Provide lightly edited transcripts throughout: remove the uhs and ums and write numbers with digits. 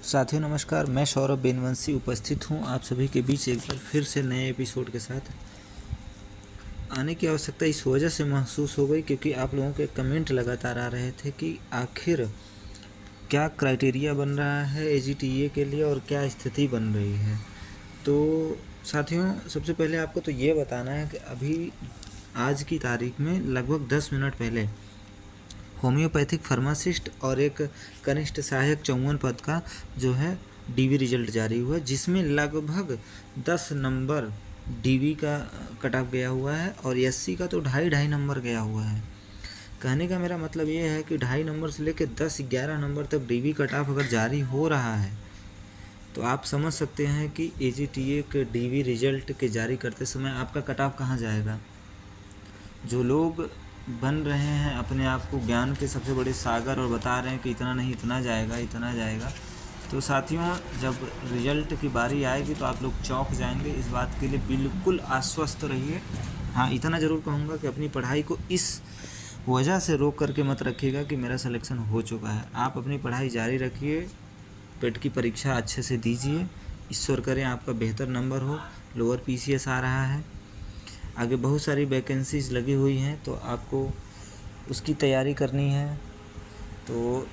साथियों नमस्कार, मैं सौरभ बेनवंशी उपस्थित हूँ आप सभी के बीच एक बार फिर से नए एपिसोड के साथ। आने की आवश्यकता इस वजह से महसूस हो गई क्योंकि आप लोगों के कमेंट लगातार आ रहे थे कि आखिर क्या क्राइटेरिया बन रहा है AGTA के लिए और क्या स्थिति बन रही है। तो साथियों, सबसे पहले आपको तो ये बताना है कि अभी आज की तारीख में लगभग 10 मिनट पहले होम्योपैथिक फार्मासिस्ट और एक कनिष्ठ सहायक 54 पद का जो है DV रिजल्ट जारी हुआ, जिसमें लगभग 10 नंबर DV का कट ऑफ गया हुआ है और SC का तो 2.5 नंबर गया हुआ है। कहने का मेरा मतलब ये है कि 2.5 नंबर से लेकर 10-11 नंबर तक DV कट ऑफ अगर जारी हो रहा है तो आप समझ सकते हैं कि AGTA के DV रिजल्ट के जारी करते समय आपका कट ऑफ कहाँ जाएगा। जो लोग बन रहे हैं अपने आप को ज्ञान के सबसे बड़े सागर और बता रहे हैं कि इतना नहीं इतना जाएगा इतना जाएगा, तो साथियों जब रिजल्ट की बारी आएगी तो आप लोग चौंक जाएंगे। इस बात के लिए बिल्कुल आश्वस्त रहिए। हाँ, इतना ज़रूर कहूँगा कि अपनी पढ़ाई को इस वजह से रोक करके मत रखिएगा कि मेरा सिलेक्शन हो चुका है। आप अपनी पढ़ाई जारी रखिए, पेट की परीक्षा अच्छे से दीजिए, ईश्वर करें आपका बेहतर नंबर हो। लोअर PCS आ रहा है, आगे बहुत सारी वैकेंसीज लगी हुई हैं तो आपको उसकी तैयारी करनी है। तो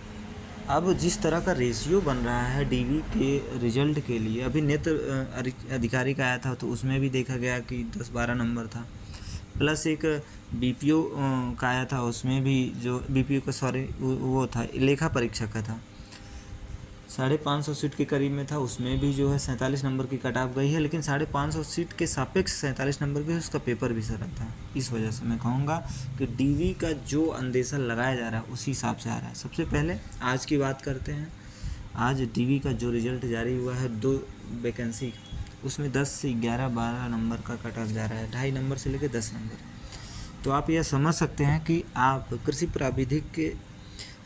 अब जिस तरह का रेशियो बन रहा है DV के रिजल्ट के लिए, अभी नेत्र अधिकारी का आया था तो उसमें भी देखा गया कि 10-12 नंबर था, प्लस एक BPO का आया था, उसमें भी जो BPO का वो था लेखा परीक्षा का था, 550 सीट के करीब में था, उसमें भी जो है 47 नंबर की कट ऑफ गई है, लेकिन 550 सीट के सापेक्ष 47 नंबर की उसका पेपर भी सरल था। इस वजह से मैं कहूँगा कि DV का जो अंदेशा लगाया जा रहा है उसी हिसाब से आ रहा है। सबसे पहले आज की बात करते हैं। आज DV का जो रिजल्ट जारी हुआ है 2 वैकेंसी, उसमें 10 से 11-12 नंबर का कट ऑफ जा रहा है, 2.5 नंबर से लेकर 10 नंबर। तो आप यह समझ सकते हैं कि आप कृषि प्राविधिक के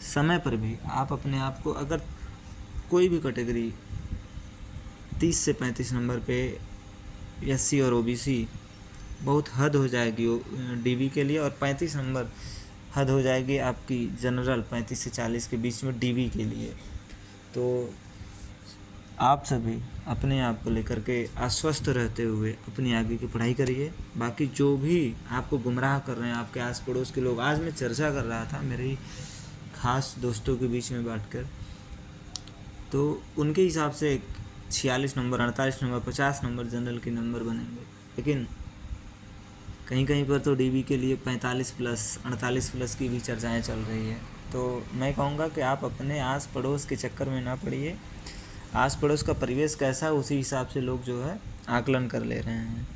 समय पर भी आप अपने आप को अगर कोई भी कैटेगरी 30 से 35 नंबर पे SC और OBC बहुत हद हो जाएगी DV के लिए, और 35 नंबर हद हो जाएगी आपकी जनरल 35 से 40 के बीच में DV के लिए। तो आप सभी अपने आप को लेकर के आश्वस्त रहते हुए अपनी आगे की पढ़ाई करिए। बाकी जो भी आपको गुमराह कर रहे हैं आपके आस पड़ोस के लोग, आज मैं चर्चा कर रहा था मेरे खास दोस्तों के बीच में बैठकर, तो उनके हिसाब से 46 नंबर 48 नंबर 50 नंबर जनरल के नंबर बनेंगे, लेकिन कहीं कहीं पर तो DV के लिए 45 प्लस 48 प्लस की भी चर्चाएं चल रही है। तो मैं कहूँगा कि आप अपने आस पड़ोस के चक्कर में ना पड़िए। आस पड़ोस का परिवेश कैसा है उसी हिसाब से लोग जो है आकलन कर ले रहे हैं,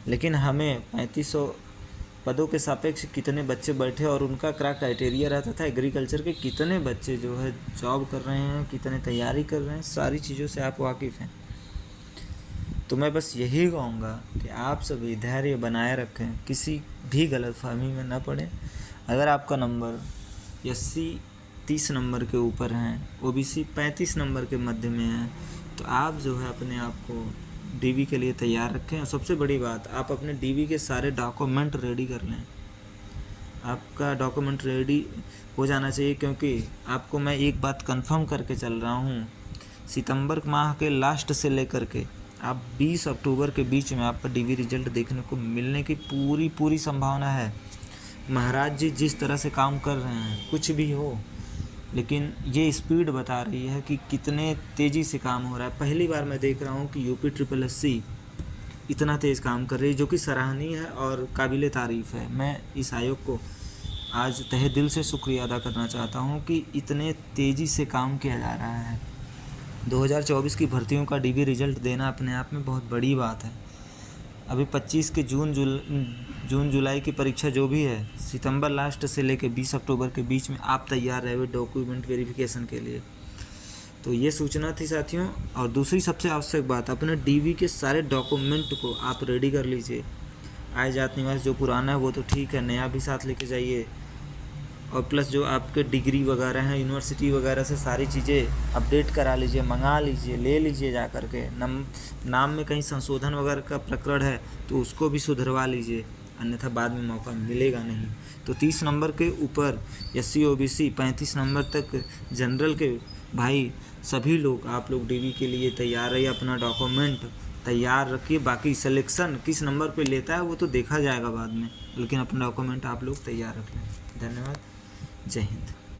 लेकिन हमें 3500 पदों के सापेक्ष कितने बच्चे बैठे और उनका क्या क्राइटेरिया रहता था, एग्रीकल्चर के कितने बच्चे जो है जॉब कर रहे हैं, कितने तैयारी कर रहे हैं, सारी चीज़ों से आप वाकिफ़ हैं। तो मैं बस यही कहूँगा कि आप सभी धैर्य बनाए रखें, किसी भी गलतफहमी में न पड़ें। अगर आपका नंबर SC 30 नंबर के ऊपर हैं, OBC 35 नंबर के मध्य में है, तो आप जो है अपने आप को DV के लिए तैयार रखें। और सबसे बड़ी बात, आप अपने DV के सारे डॉक्यूमेंट रेडी कर लें। आपका डॉक्यूमेंट रेडी हो जाना चाहिए, क्योंकि आपको मैं एक बात कंफर्म करके चल रहा हूँ, सितंबर माह के लास्ट से लेकर के आप 20 अक्टूबर के बीच में आपका DV रिजल्ट देखने को मिलने की पूरी संभावना है। महाराज जी जिस तरह से काम कर रहे हैं, कुछ भी हो, लेकिन ये स्पीड बता रही है कि कितने तेज़ी से काम हो रहा है। पहली बार मैं देख रहा हूँ कि UPSSC इतना तेज़ काम कर रही है, जो कि सराहनीय है और काबिल तारीफ़ है। मैं इस आयोग को आज तहे दिल से शुक्रिया अदा करना चाहता हूँ कि इतने तेज़ी से काम किया जा रहा है। 2024 की भर्तियों का DV रिजल्ट देना अपने आप में बहुत बड़ी बात है। अभी 25 के जून जुलाई की परीक्षा जो भी है, सितंबर लास्ट से लेकर 20 अक्टूबर के बीच में आप तैयार रहे डॉक्यूमेंट वेरिफिकेशन के लिए। तो ये सूचना थी साथियों। और दूसरी सबसे आवश्यक बात, अपने DV के सारे डॉक्यूमेंट को आप रेडी कर लीजिए। आय जात निवास जो पुराना है वो तो ठीक है, नया भी साथ लेके जाइए, और प्लस जो आपके डिग्री वगैरह हैं यूनिवर्सिटी वगैरह से सारी चीज़ें अपडेट करा लीजिए, मंगा लीजिए, ले लीजिए जा कर के। नाम में कहीं संशोधन वगैरह का प्रकरण है तो उसको भी सुधरवा लीजिए, अन्यथा बाद में मौका मिलेगा नहीं। तो 30 नंबर के ऊपर SC OBC 35 नंबर तक जनरल के भाई सभी लोग आप लोग डीवी के लिए तैयार रहिए, अपना डॉक्यूमेंट तैयार रखिए। बाकी सिलेक्शन किस नंबर पे लेता है वो तो देखा जाएगा बाद में, लेकिन अपना डॉक्यूमेंट आप लोग तैयार रख लें। धन्यवाद। जय हिंद।